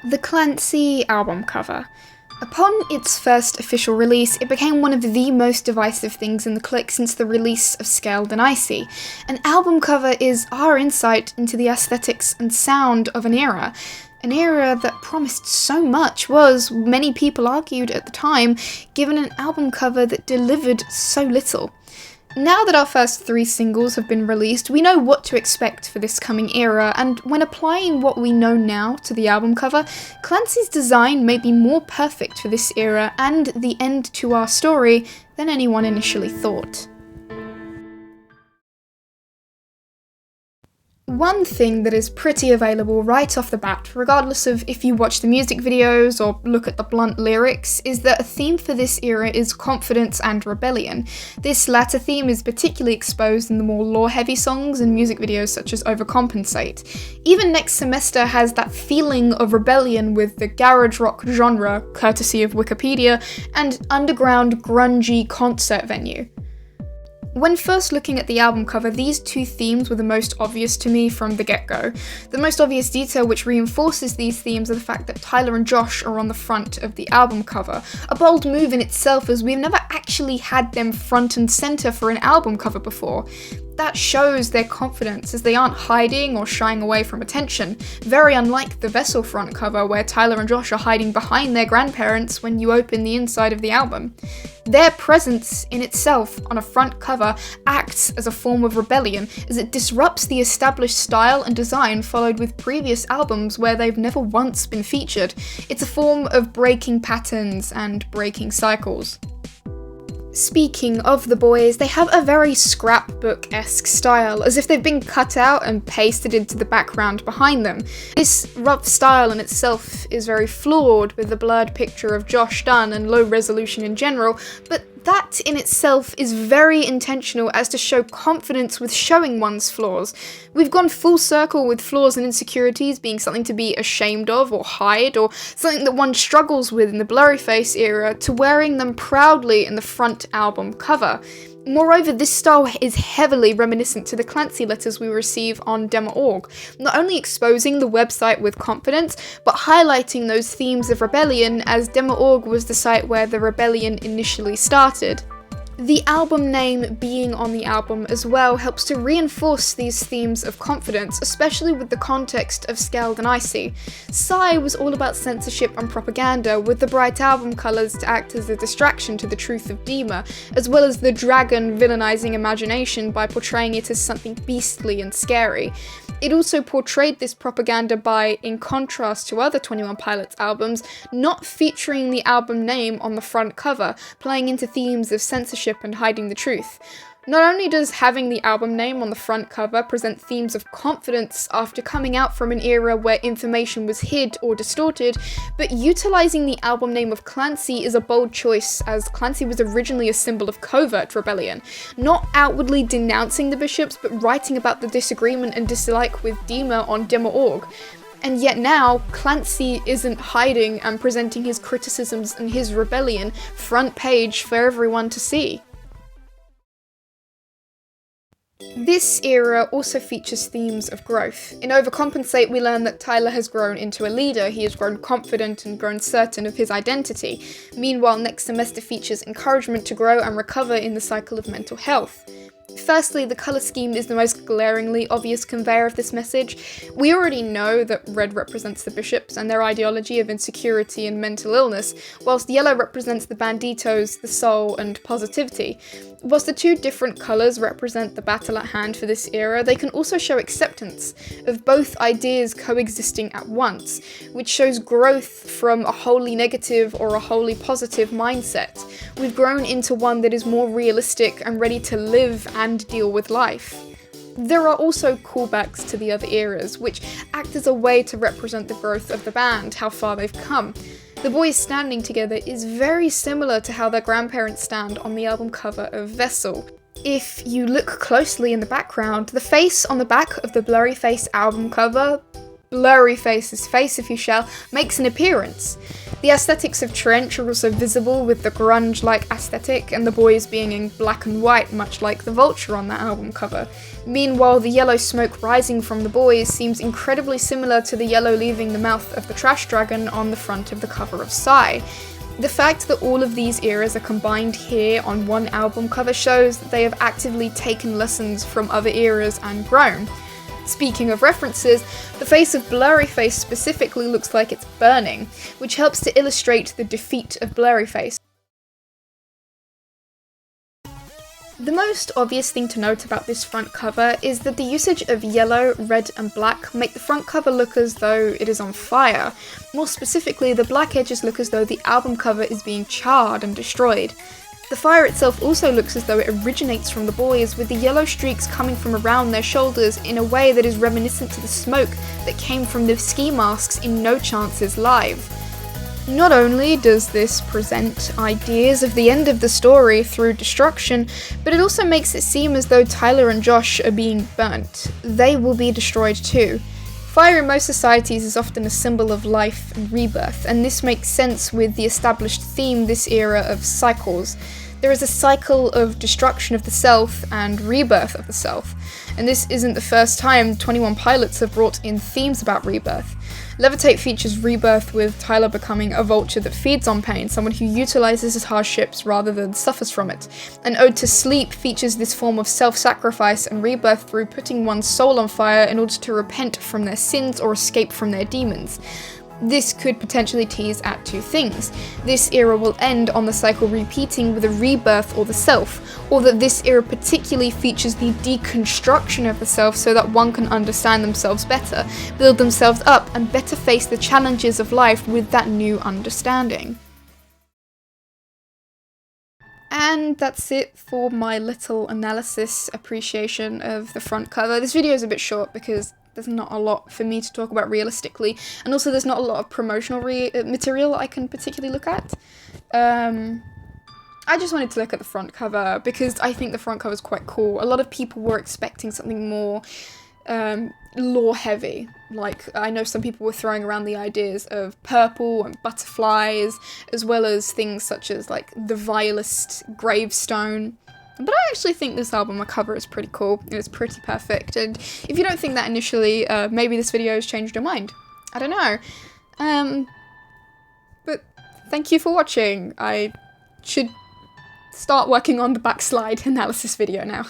The Clancy album cover. Upon its first official release, it became one of the most divisive things in the clique since the release of Scaled and Icy. An album cover is our insight into the aesthetics and sound of an era that promised so much, was, many people argued at the time, given an album cover that delivered so little. Now that our first 3 singles have been released, we know what to expect for this coming era, and when applying what we know now to the album cover, Clancy's design may be more perfect for this era and the end to our story than anyone initially thought. One thing that is pretty available right off the bat, regardless of if you watch the music videos or look at the blunt lyrics, is that a theme for this era is confidence and rebellion. This latter theme is particularly exposed in the more lore-heavy songs and music videos such as Overcompensate. Even Next Semester has that feeling of rebellion with the garage rock genre, courtesy of Wikipedia, and underground grungy concert venue. When first looking at the album cover, these 2 themes were the most obvious to me from the get-go. The most obvious detail which reinforces these themes are the fact that Tyler and Josh are on the front of the album cover. A bold move in itself, as we've never actually had them front and center for an album cover before. That shows their confidence, as they aren't hiding or shying away from attention, very unlike the Vessel front cover where Tyler and Josh are hiding behind their grandparents when you open the inside of the album. Their presence in itself on a front cover acts as a form of rebellion, as it disrupts the established style and design followed with previous albums where they've never once been featured. It's a form of breaking patterns and breaking cycles. Speaking of the boys, they have a very scrapbook-esque style, as if they've been cut out and pasted into the background behind them. This rough style in itself is very flawed, with the blurred picture of Josh Dunn and low resolution in general, but that in itself is very intentional as to show confidence with showing one's flaws. We've gone full circle with flaws and insecurities being something to be ashamed of or hide, or something that one struggles with in the blurryface era, to wearing them proudly in the front album cover. Moreover, this style is heavily reminiscent to the Clancy letters we receive on Dema.org, not only exposing the website with confidence, but highlighting those themes of rebellion, as Dema.org was the site where the rebellion initially started. The album name being on the album as well helps to reinforce these themes of confidence, especially with the context of Scaled and Icy. Psy was all about censorship and propaganda, with the bright album colours to act as a distraction to the truth of Dema, as well as the dragon villainizing imagination by portraying it as something beastly and scary. It also portrayed this propaganda by, in contrast to other 21 Pilots albums, not featuring the album name on the front cover, playing into themes of censorship and hiding the truth. Not only does having the album name on the front cover present themes of confidence after coming out from an era where information was hid or distorted, but utilising the album name of Clancy is a bold choice, as Clancy was originally a symbol of covert rebellion, not outwardly denouncing the bishops, but writing about the disagreement and dislike with Dema on Dema.org. And yet now, Clancy isn't hiding and presenting his criticisms and his rebellion front page for everyone to see. This era also features themes of growth. In Overcompensate, we learn that Tyler has grown into a leader, he has grown confident and grown certain of his identity. Meanwhile, Next Semester features encouragement to grow and recover in the cycle of mental health. Firstly, the colour scheme is the most glaringly obvious conveyor of this message. We already know that red represents the bishops and their ideology of insecurity and mental illness, whilst yellow represents the banditos, the soul, and positivity. Whilst the 2 different colours represent the battle at hand for this era, they can also show acceptance of both ideas coexisting at once, which shows growth from a wholly negative or a wholly positive mindset. We've grown into one that is more realistic and ready to live and deal with life. There are also callbacks to the other eras, which act as a way to represent the growth of the band, how far they've come. The boys standing together is very similar to how their grandparents stand on the album cover of Vessel. If you look closely in the background, the face on the back of the Blurryface album cover, Blurryface's face if you shall, makes an appearance. The aesthetics of Trench are also visible with the grunge-like aesthetic and the boys being in black and white, much like the Vulture on that album cover. Meanwhile, the yellow smoke rising from the boys seems incredibly similar to the yellow leaving the mouth of the Trash Dragon on the front of the cover of Psy. The fact that all of these eras are combined here on one album cover shows that they have actively taken lessons from other eras and grown. Speaking of references, the face of Blurryface specifically looks like it's burning, which helps to illustrate the defeat of Blurryface. The most obvious thing to note about this front cover is that the usage of yellow, red and black make the front cover look as though it is on fire. More specifically, the black edges look as though the album cover is being charred and destroyed. The fire itself also looks as though it originates from the boys, with the yellow streaks coming from around their shoulders in a way that is reminiscent to the smoke that came from the ski masks in No Chances Live. Not only does this present ideas of the end of the story through destruction, but it also makes it seem as though Tyler and Josh are being burnt. They will be destroyed too. Fire in most societies is often a symbol of life and rebirth, and this makes sense with the established theme this era of cycles. There is a cycle of destruction of the self and rebirth of the self, and this isn't the first time 21 Pilots have brought in themes about rebirth. Levitate features rebirth with Tyler becoming a vulture that feeds on pain, someone who utilizes his hardships rather than suffers from it. An Ode to Sleep features this form of self-sacrifice and rebirth through putting one's soul on fire in order to repent from their sins or escape from their demons. This could potentially tease at two things. This era will end on the cycle repeating with a rebirth or the self, or that this era particularly features the deconstruction of the self so that one can understand themselves better, build themselves up, and better face the challenges of life with that new understanding. And that's it for my little analysis appreciation of the front cover. This video is a bit short because there's not a lot for me to talk about realistically, and also there's not a lot of promotional material I can particularly look at. I just wanted to look at the front cover because I think the front cover is quite cool. A lot of people were expecting something more lore heavy. Like, I know some people were throwing around the ideas of purple and butterflies, as well as things such as like the vilest gravestone. But I actually think this album cover is pretty cool. It's pretty perfect, and if you don't think that initially, maybe this video has changed your mind. I don't know. But thank you for watching. I should start working on the backslide analysis video now.